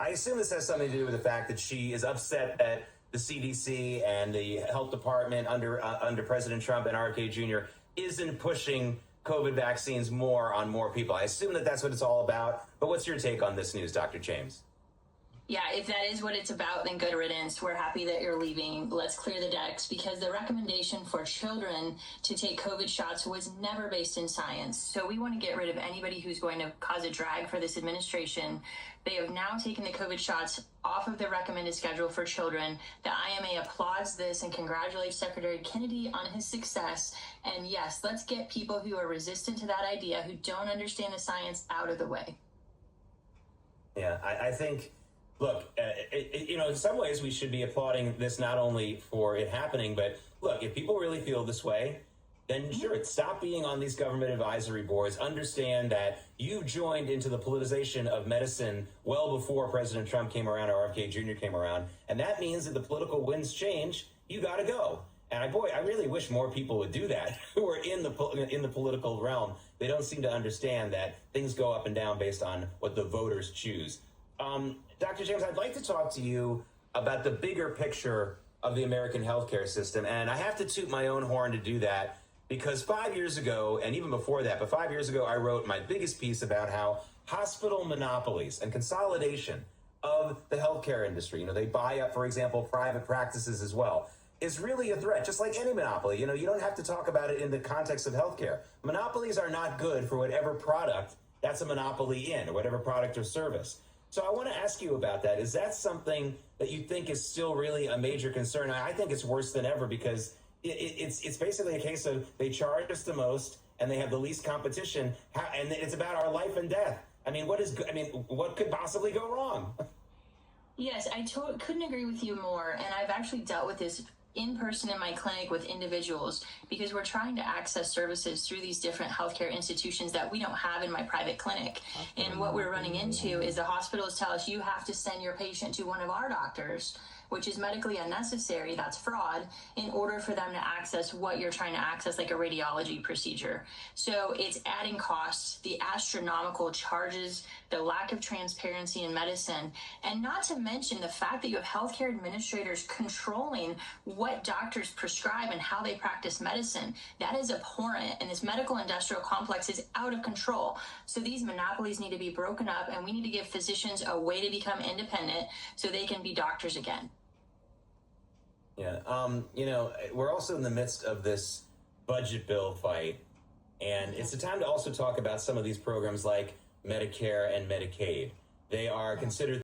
I assume this has something to do with the fact that she is upset that the CDC and the health department under President Trump and RFK Jr. isn't pushing COVID vaccines more on more people. I assume that that's what it's all about. But what's your take on this news, Dr. James? Yeah, if that is what it's about, then good riddance. We're happy that you're leaving. Let's clear the decks, because the recommendation for children to take COVID shots was never based in science. So we want to get rid of anybody who's going to cause a drag for this administration. They have now taken the COVID shots off of the recommended schedule for children. The IMA applauds this and congratulates Secretary Kennedy on his success. And yes, let's get people who are resistant to that idea, who don't understand the science, out of the way. Yeah, I think... Look, in some ways we should be applauding this not only for it happening, but look, if people really feel this way, then sure, stop being on these government advisory boards. Understand that you joined into the politicization of medicine well before President Trump came around or RFK Jr. came around. And that means that the political winds change. You got to go. And I really wish more people would do that who are in the political realm. They don't seem to understand that things go up and down based on what the voters choose. Dr. James, I'd like to talk to you about the bigger picture of the American healthcare system. And I have to toot my own horn to do that, because 5 years ago, and even before that, but 5 years ago, I wrote my biggest piece about how hospital monopolies and consolidation of the healthcare industry, they buy up, for example, private practices as well, is really a threat, just like any monopoly. You don't have to talk about it in the context of healthcare. Monopolies are not good for whatever product that's a monopoly in, or whatever product or service. So I want to ask you about that. Is that something that you think is still really a major concern? I think it's worse than ever, because it's basically a case of they charge us the most and they have the least competition, and it's about our life and death. What could possibly go wrong? Yes, I couldn't agree with you more. And I've actually dealt with this in person in my clinic with individuals, because we're trying to access services through these different healthcare institutions that we don't have in my private clinic. And what we're running into is the hospitals tell us you have to send your patient to one of our doctors, which is medically unnecessary. That's fraud, in order for them to access what you're trying to access, like a radiology procedure. So it's adding costs, the astronomical charges, the lack of transparency in medicine, and not to mention the fact that you have healthcare administrators controlling what doctors prescribe and how they practice medicine. That is abhorrent, and this medical industrial complex is out of control. So these monopolies need to be broken up, and we need to give physicians a way to become independent so they can be doctors again. Yeah. We're also in the midst of this budget bill fight, and it's a time to also talk about some of these programs like Medicare and Medicaid. They are considered